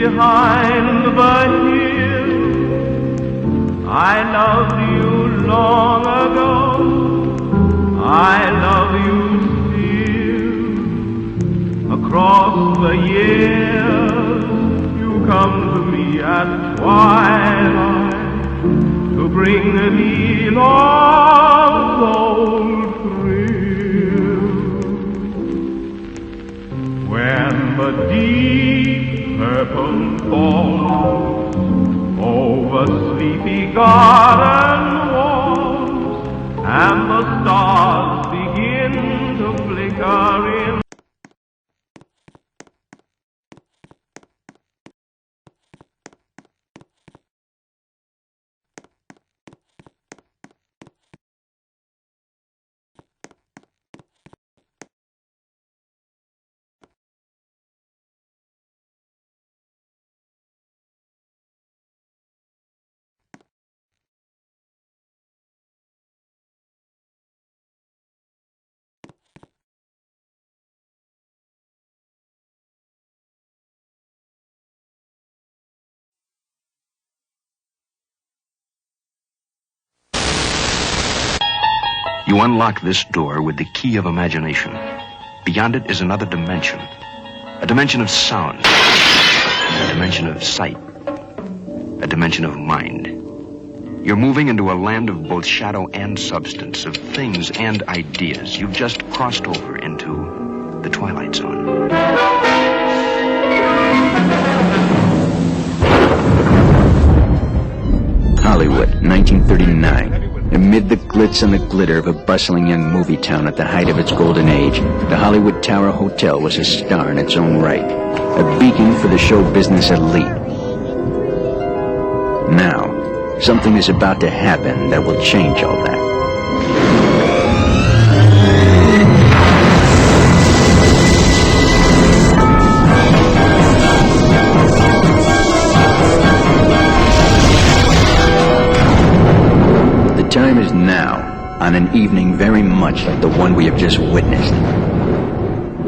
behind the hill. I loved you long ago. I love you still. Across the years, you come to me at twilight to bring me love's old thrill. When the deep purple falls over sleepy garden walls, and the stars begin to flicker in. You unlock this door with the key of imagination. Beyond it is another dimension. A dimension of sound. A dimension of sight. A dimension of mind. You're moving into a land of both shadow and substance, of things and ideas. You've just crossed over into the Twilight Zone. Hollywood, 1939. Amid the glitz and the glitter of a bustling young movie town at the height of its golden age, the Hollywood Tower Hotel was a star in its own right, a beacon for the show business elite. Now, something is about to happen that will change all that. The time is now, on an evening very much like the one we have just witnessed.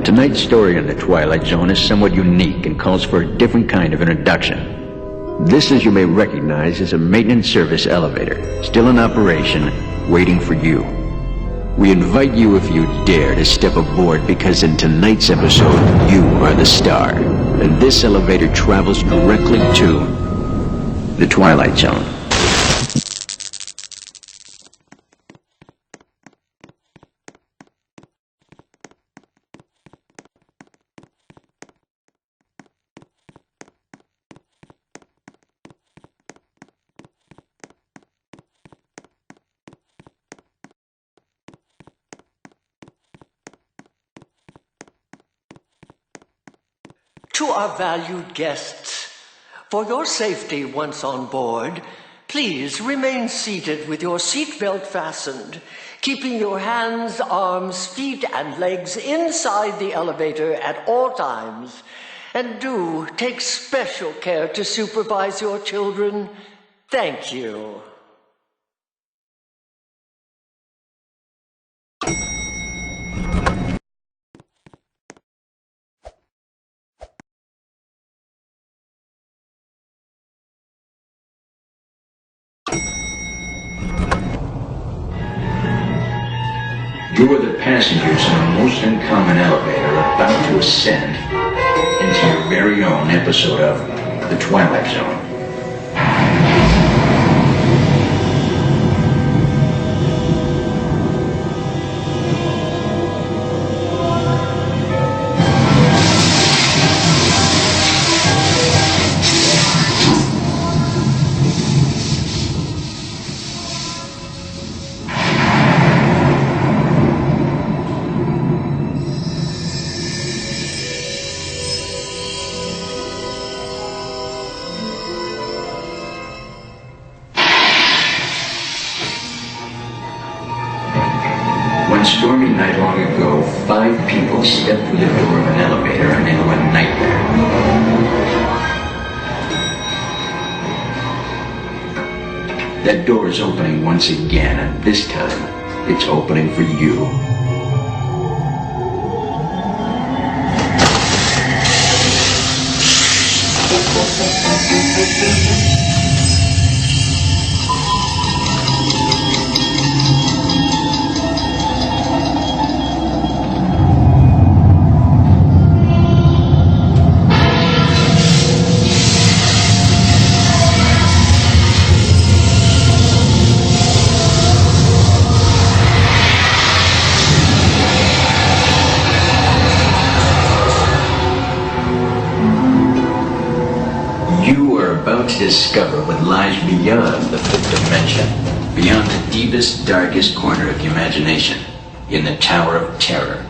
Tonight's story in the Twilight Zone is somewhat unique and calls for a different kind of introduction. This, as you may recognize, is a maintenance service elevator, still in operation, waiting for you. We invite you, if you dare, to step aboard, because in tonight's episode, you are the star. And this elevator travels directly to the Twilight Zone. To our valued guests, for your safety once on board, please remain seated with your seatbelt fastened, keeping your hands, arms, feet, and legs inside the elevator at all times. And do take special care to supervise your children. Thank you. You are the passengers in a most uncommon elevator about to ascend into your very own episode of The Twilight Zone. One stormy night long ago, 5 people stepped through the door of an elevator and into a nightmare. That door is opening once again, and this time, it's opening for you. You are about to discover what lies beyond the fifth dimension, beyond the deepest, darkest corner of the imagination, in the Tower of Terror.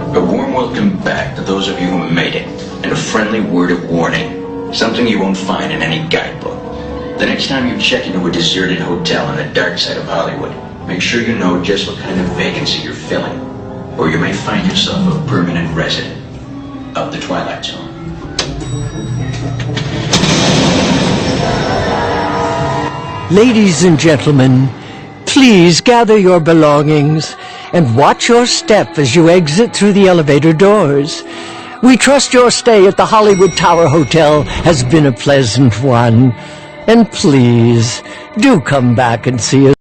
A warm welcome back to those of you who made it, and a friendly word of warning. Something you won't find in any guidebook. The next time you check into a deserted hotel on the dark side of Hollywood, make sure you know just what kind of vacancy you're filling, or you may find yourself a permanent resident of the Twilight Zone. Ladies and gentlemen, please gather your belongings and watch your step as you exit through the elevator doors. We trust your stay at the Hollywood Tower Hotel has been a pleasant one. And please, do come back and see us.